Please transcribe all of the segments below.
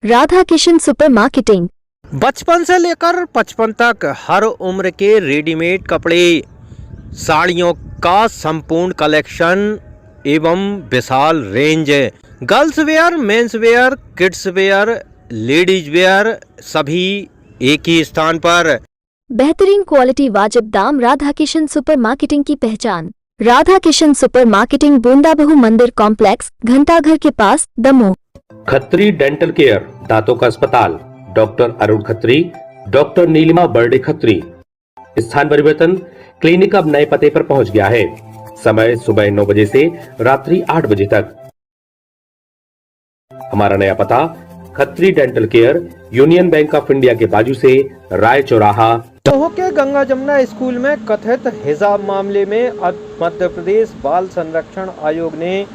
Radha Kishan super marketing. बचपन से लेकर 55 तक हर उम्र के रेडीमेड कपड़े, साड़ियों का संपूर्ण कलेक्शन एवं विशाल range, girls wear, men's wear, kids wear, ladies wear, सभी एक ही स्थान पर। बेहतरीन क्वालिटी, वाजिब दाम। राधा किशन सुपर मार्केटिंग की पहचान। राधा किशन सुपर मार्केटिंग, बूंदाबहू मंदिर कॉम्प्लेक्स, घंटाघर के पास, दमोह। खत्री डेंटल केयर, दांतों का अस्पताल, डॉक्टर अरुण खत्री, डॉक्टर नीलिमा बर्डे खत्री। स्थान परिवर्तन, क्लिनिक अब नए पते पर पहुंच गया है। समय सुबह 9 बजे से रात्रि 8 बजे तक। हमारा नया पता, Khatri dental care, union bank of India के बाजू से, राय चौराहा। दमोह के गंगा जमुना स्कूल में कथित हिजाब मामले में मध्य प्रदेश बाल संरक्षण आयोग ने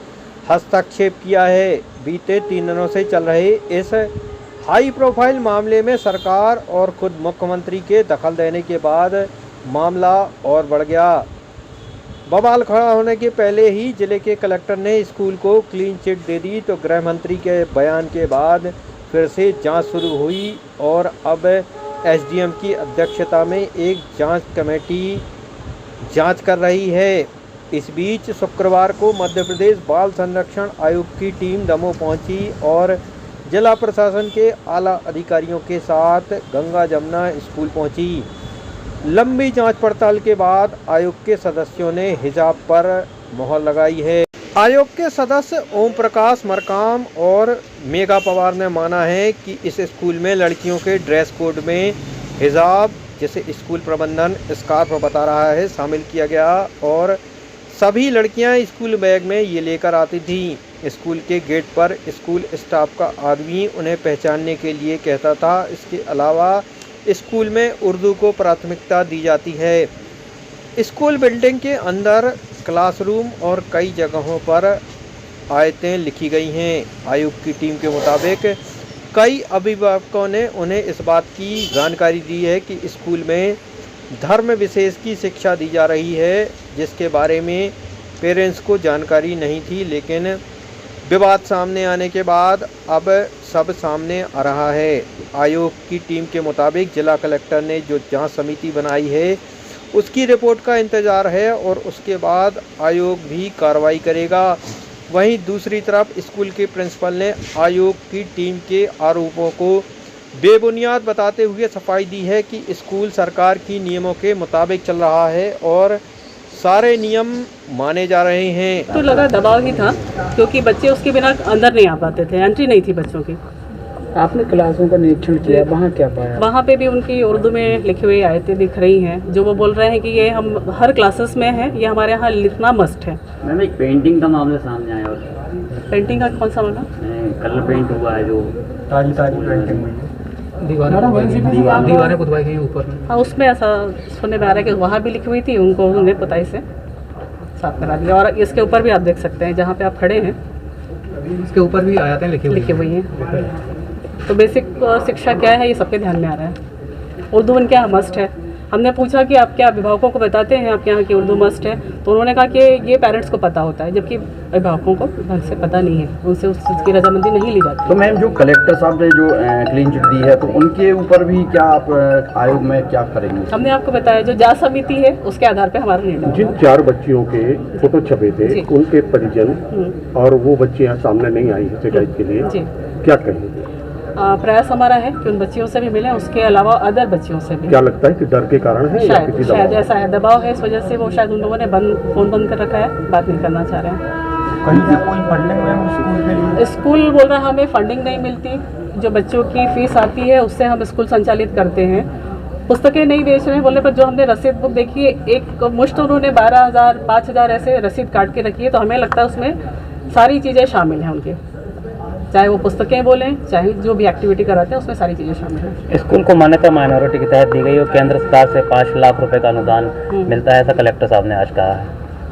हस्तक्षेप किया है। बीते 3 दिनों से चल रहे इस हाई प्रोफाइल मामले में सरकार और खुद मुख्यमंत्री के दखल देने के बाद मामला और बढ़ गया। बवाल खड़ा होने के पहले ही जिले के कलेक्टर ने स्कूल को क्लीन चिट दे दी, तो गृह मंत्री के बयान के बाद फिर से जांच शुरू हुई और अब एसडीएम की अध्यक्षता में एक जांच कमेटी जांच कर रही है। इस बीच शुक्रवार को मध्य प्रदेश बाल संरक्षण आयोग की टीम दमोह पहुंची और जिला प्रशासन के आला अधिकारियों के साथ गंगा जमुना स्कूल पहुंची। लंबी जांच पड़ताल के बाद आयोग के सदस्यों ने हिजाब पर मोहर लगाई है। आयोग के सदस्य ओम प्रकाश मरकाम और मेघा पवार ने माना है कि इस स्कूल में लड़कियों के ड्रेस कोड में हिजाब, जिसे स्कूल प्रबंधन स्कार्फ बता रहा है, शामिल किया गया और सभी लड़कियां स्कूल बैग में ये लेकर आती थीं। स्कूल के गेट पर स्कूल स्टाफ का आदमी उन्हें पहचानने के लिए कहता था। इसके अलावा स्कूल में उर्दू को प्राथमिकता दी जाती है। स्कूल बिल्डिंग के अंदर क्लासरूम और कई जगहों पर आयतें लिखी गई हैं। आयोग की टीम के मुताबिक कई अभिभावकों ने उन्हें इस बात की जानकारी दी है कि स्कूल में धर्म विशेष की शिक्षा दी जा रही है, जिसके बारे में पेरेंट्स को जानकारी नहीं थी, लेकिन विवाद सामने आने के बाद अब सब सामने आ रहा है। आयोग की टीम के मुताबिक जिला कलेक्टर ने जो जांच समिति बनाई है उसकी रिपोर्ट का इंतजार है और उसके बाद आयोग भी कार्रवाई करेगा। वहीं दूसरी तरफ स्कूल के प्रिंसिपल ने आयोग की टीम के आरोपों को बेबुनियाद बताते हुए सफाई दी है कि स्कूल सरकार की नियमों के मुताबिक चल रहा है और सारे नियम माने जा रहे हैं। तो लगा दबाव ही था, क्योंकि बच्चे उसके बिना अंदर नहीं आ पाते थे, एंट्री नहीं थी बच्चों की। आपने क्लासों का निरीक्षण किया, वहाँ क्या पाया? वहाँ पे भी उनकी उर्दू में लिखी हुई आयतें दिख रही हैं, जो वो बोल रहे हैं कि ये हम हर क्लासेस में है, ये हमारे यहाँ लिखना मस्ट है। मैम, एक पेंटिंग का मामला सामने आया। और पेंटिंग का कौन सा मामला? कलर पेंट हुआ है, जो ताजी पेंटिंग हुई है, दीवारें पुतवाई गई ऊपर। हाँ, उसमें ऐसा सुनने में आ रहा है कि वहाँ भी लिखी हुई थी, उनको उन्होंने पुताई से साफ करा दिया। और इसके ऊपर भी आप देख सकते हैं, जहाँ पे आप खड़े हैं इसके ऊपर भी आयतें लिखी हुई हैं। तो बेसिक शिक्षा क्या है, ये सबके ध्यान में आ रहा है। उर्दू उनके यहाँ मस्ट है। हमने पूछा कि आप क्या अभिभावकों को बताते हैं आपके यहाँ की उर्दू मस्ट है, तो उन्होंने कहा कि ये पेरेंट्स को पता होता है, जबकि अभिभावकों को ढंग से पता नहीं है, उनसे उस चीज़ की रजामंदी नहीं ली जाती। तो मैम, जो कलेक्टर साहब ने जो क्लीन चिट दी है, तो उनके ऊपर भी क्या आप आयोग में क्या करेंगे? हमने आपको बताया, जो जांच समिति है उसके आधार पर हमारा निर्णय। जिन 4 बच्चियों के फोटो छपे थे, उनके परिजन और वो बच्चे यहाँ सामने नहीं आई शिकायत के लिए, क्या कहेंगे? प्रयास हमारा है कि उन बच्चियों से भी मिलें, उसके अलावा अदर बच्चियों से भी। क्या लगता है कि डर के कारण है या किसी शायद ऐसा है, दबाव है, इस वजह से वो शायद उन लोगों ने फ़ोन बंद कर रखा है, बात नहीं करना चाह रहे हैं। कहीं से कोई फंडिंग में स्कूल के लिए? स्कूल बोल रहा है हमें फंडिंग नहीं मिलती, जो बच्चों की फ़ीस आती है उससे हम स्कूल संचालित करते हैं। पुस्तकें नहीं बेच रहे हैं बोलने पर जो हमने रसीद बुक देखी है, एक मुश्त उन्होंने 12,000 5,000 ऐसे रसीद काट के रखी है, तो हमें लगता है उसमें सारी चीज़ें शामिल हैं उनके, चाहे वो पुस्तकें बोलें, चाहे जो भी एक्टिविटी कराते हैं उसमें सारी चीज़ें शामिल हैं। स्कूल को मान्यता माइनॉरिटी के तहत दी गई और केंद्र सरकार से 5 लाख रुपए का अनुदान मिलता है, ऐसा कलेक्टर साहब ने आज कहा है।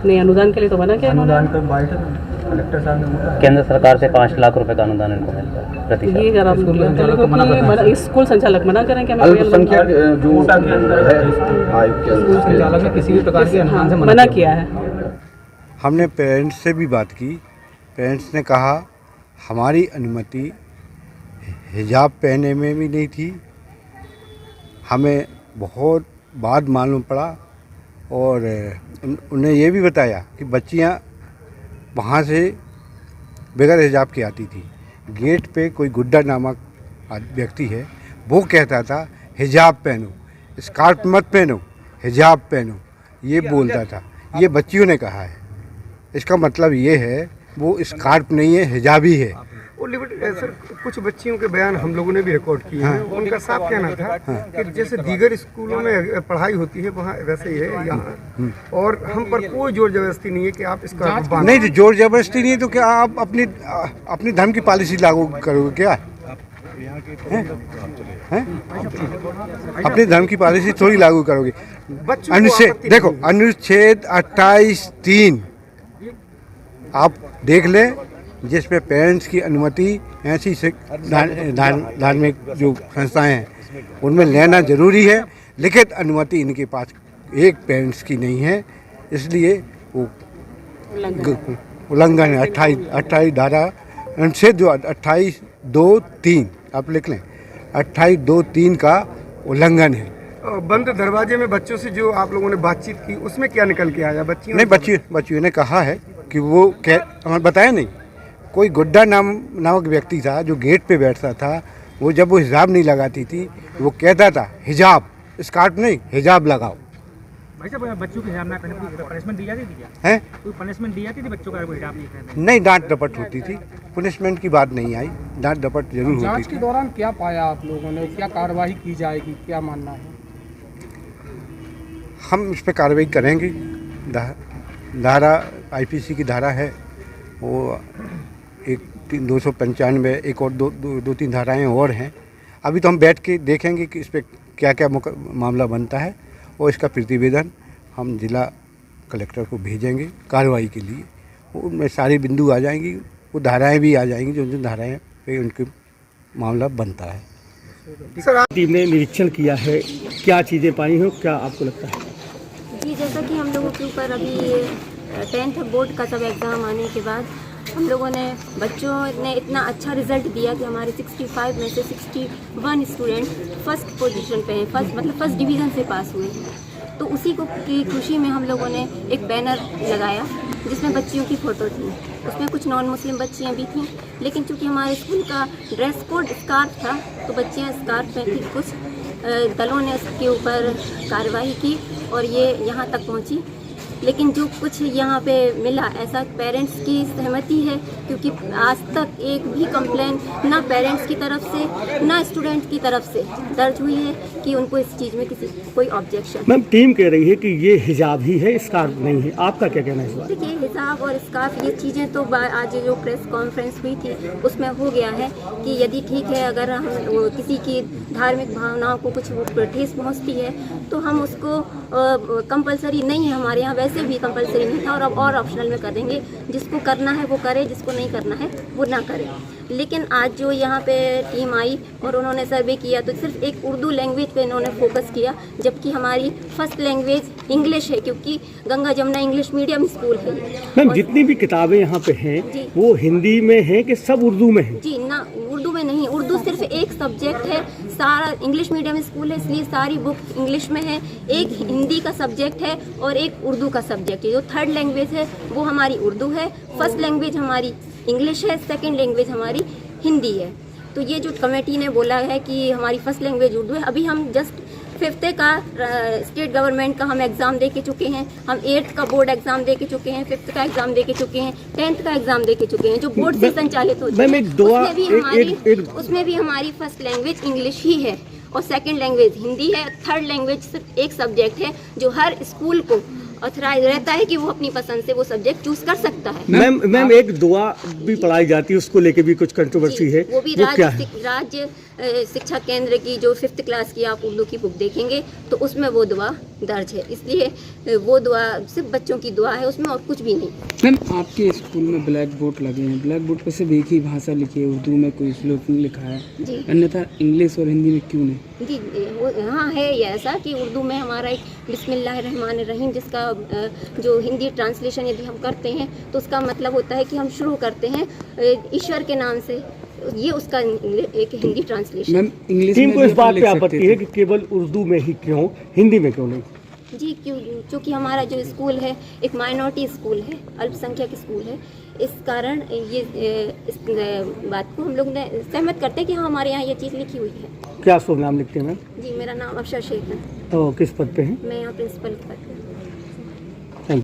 नहीं, अनुदान के लिए तो मना किया कलेक्टर साहब ने। केंद्र सरकार से 5 लाख रुपए का अनुदान इनको मिलता है प्रति साल। ये जरा स्कूल संचालक मना करें कि अल्पसंख्यक जो संचालक ने किसी भी प्रकार के अनुदान से मना किया है। हमने पेरेंट्स से भी बात की। पेरेंट्स ने कहा हमारी अनुमति हिजाब पहने में भी नहीं थी। हमें बहुत बाद मालूम पड़ा और उन्हें ये भी बताया कि बच्चियां वहाँ से बगैर हिजाब के आती थी। गेट पे कोई गुड्डा नामक व्यक्ति है, वो कहता था हिजाब पहनो, स्कार्फ मत पहनो, हिजाब पहनो, ये बोलता था। ये बच्चियों ने कहा है। इसका मतलब ये है वो स्कार्फ नहीं है, हिजाबी है। सर, कुछ बच्चियों के बयान हम लोगों ने भी रिकॉर्ड किए हैं। उनका साफ कहना था कि जैसे दीगर स्कूलों में पढ़ाई होती है वहाँ वैसे ही है यहाँ, और हम पर कोई जोर जबरदस्ती नहीं है कि आप इसका नहीं, जोर जबरदस्ती नहीं है तो क्या आप अपनी धर्म की पॉलिसी लागू करोगे क्या? अपने धर्म की पॉलिसी थोड़ी लागू करोगे। अनुच्छेद देखो, अनुच्छेद 28(3) आप देख लें, जिस पे पेरेंट्स की अनुमति ऐसी धार्मिक जो संस्थाएं हैं उनमें लेना जरूरी है। लिखित अनुमति इनके पास एक पेरेंट्स की नहीं है, इसलिए वो उल्लंघन है। 28 धारा अनुच्छेद जो 28(2)(3) आप लिख लें, 28(2)(3) का उल्लंघन है। बंद दरवाजे में बच्चों से जो आप लोगों ने बातचीत की उसमें क्या निकल के आया? बच्चियों ने कहा है कि वो हमें बताया नहीं, कोई गुड्डा नामक व्यक्ति था जो गेट पे बैठता था। वो जब वो हिजाब नहीं लगाती थी वो कहता था हिजाब, स्कार्फ नहीं, हिजाब लगाओ। भाई साहब, बच्चों को हिजाब ना पहने कोई पनिशमेंट दी जाती थी क्या? हैं? कोई पनिशमेंट दी जाती थी बच्चों का हिजाब नहीं पहने? नहीं, डांट डपट होती थी, पनिशमेंट की बात नहीं आई, डांट डपट जरूर होती थी। जांच के दौरान क्या पाया आप लोगों ने, क्या कार्रवाई की जाएगी, क्या मानना है? हम इस पर कार्रवाई करेंगे। धारा IPC की धारा है वो 295, एक और दो तीन धाराएं और हैं। अभी तो हम बैठ के देखेंगे कि इस पर क्या क्या मामला बनता है और इसका प्रतिवेदन हम जिला कलेक्टर को भेजेंगे कार्रवाई के लिए। उनमें सारे बिंदु आ जाएंगी, वो धाराएं भी आ जाएंगी जो धाराएं पे उनके मामला बनता है। टीम ने निरीक्षण किया है, क्या चीज़ें पाई हो, क्या आपको लगता है? जी, जैसा कि हम लोगों के ऊपर अभी 10th बोर्ड का सब एग्ज़ाम आने के बाद हम लोगों ने बच्चों ने इतना अच्छा रिजल्ट दिया कि हमारे 65 में से 61 स्टूडेंट फर्स्ट पोजीशन पे हैं, फर्स्ट डिवीज़न से पास हुए हैं। तो उसी को की खुशी में हम लोगों ने एक बैनर लगाया जिसमें बच्चियों की फ़ोटो थी। उसमें कुछ नॉन मुस्लिम बच्चियाँ भी थीं, लेकिन चूँकि हमारे स्कूल का ड्रेस कोड स्कार्फ था तो बच्चियाँ स्कार्फ पहनती। कुछ दलों ने उसके ऊपर कार्रवाई की और ये यहाँ तक पहुँची, लेकिन जो कुछ यहाँ पे मिला ऐसा पेरेंट्स की सहमति है, क्योंकि आज तक एक भी कंप्लेन ना पेरेंट्स की तरफ से ना स्टूडेंट की तरफ से दर्ज हुई है कि उनको इस चीज़ में कोई ऑब्जेक्शन। मैम, टीम कह रही है कि ये हिजाब ही है, स्कार्फ नहीं है, आपका क्या कहना है इस बात? देखिए, हिजाब और स्कार्फ ये चीज़ें तो आज जो प्रेस कॉन्फ्रेंस हुई थी उसमें हो गया है कि यदि ठीक है, अगर हम किसी की धार्मिक भावनाओं को कुछ ठेस पहुँचती है तो हम उसको कंपलसरी नहीं है, हमारे यहाँ वैसे भी कंपलसरी नहीं था और ऑप्शनल में कर देंगे। जिसको करना है वो करे, जिसको नहीं करना है वो ना करे। लेकिन आज जो यहाँ पे टीम आई और उन्होंने सर्वे किया तो सिर्फ एक उर्दू लैंग्वेज पे इन्होंने फोकस किया, जबकि हमारी फर्स्ट लैंग्वेज इंग्लिश है, क्योंकि Ganga Jamuna English medium school है। मैम, जितनी भी किताबें यहाँ पे हैं वो हिंदी में हैं कि सब उर्दू में हैं? जी ना, उर्दू में नहीं, उर्दू सिर्फ एक सब्जेक्ट है। सारा इंग्लिश मीडियम स्कूल है इसलिए सारी बुक इंग्लिश में है। एक हिंदी का सब्जेक्ट है और एक उर्दू का सब्जेक्ट है। जो थर्ड लैंग्वेज है वो हमारी उर्दू है, फर्स्ट लैंग्वेज हमारी इंग्लिश है, सेकंड लैंग्वेज हमारी हिंदी है। तो ये जो कमेटी ने बोला है कि हमारी फर्स्ट लैंग्वेज उर्दू है, अभी हम जस्ट 5th का स्टेट गवर्नमेंट का हम एग्ज़ाम दे के चुके हैं, हम 8th का बोर्ड एग्ज़ाम दे के चुके हैं, 5th का एग्ज़ाम दे के चुके हैं, 10th का एग्ज़ाम दे के चुके हैं, जो बोर्ड से संचालित होते हैं। उसमें भी हमारी फर्स्ट लैंग्वेज इंग्लिश ही है और सेकंड लैंग्वेज हिंदी है। थर्ड लैंग्वेज सिर्फ एक सब्जेक्ट है जो हर स्कूल को ऑथराइज रहता है कि वो अपनी पसंद से वो सब्जेक्ट चूज कर सकता है। मैम, एक दुआ भी पढ़ाई जाती है, उसको लेके भी कुछ कंट्रोवर्सी है, वो भी राज्य शिक्षा केंद्र की जो 5th क्लास की आप उर्दू की बुक देखेंगे तो उसमें वो दुआ दर्ज है, इसलिए वो दुआ सिर्फ बच्चों की दुआ है, उसमें और कुछ भी नहीं। मैम, आपके स्कूल में ब्लैक बोर्ड लगे हैं, ब्लैक बोर्ड पर सिर्फ एक ही भाषा लिखी है, उर्दू में कोई श्लोक नहीं लिखा है, अन्यथा इंग्लिश और हिंदी में क्यों नहीं? जी हाँ, है ये ऐसा कि उर्दू में हमारा एक बिस्मिल्लाहिर्रहमानिर्रहीम जिसका जो हिंदी ट्रांसलेशन यदि हम करते हैं तो उसका मतलब होता है कि हम शुरू करते हैं ईश्वर के नाम से, ये उसका एक Hindi translation. Ma'am English team में को भी इस बात अपन पे लिख आपत्ति सकते है थे। कि केवल उर्दू में ही क्यों, हिंदी में क्यों नहीं? जी क्योंकि हमारा जो स्कूल है एक माइनॉरिटी स्कूल है, अल्पसंख्यक स्कूल है, इस कारण ये इस बात को हम लोग ने सहमत करते हैं कि हाँ हमारे यहाँ ये चीज़ लिखी हुई है। क्या शुभ नाम लिखते हैं मैम? जी मेरा नाम अफशा शेख है, तो किस पद पे हैं? मैं यहाँ प्रिंसिपल पद पे।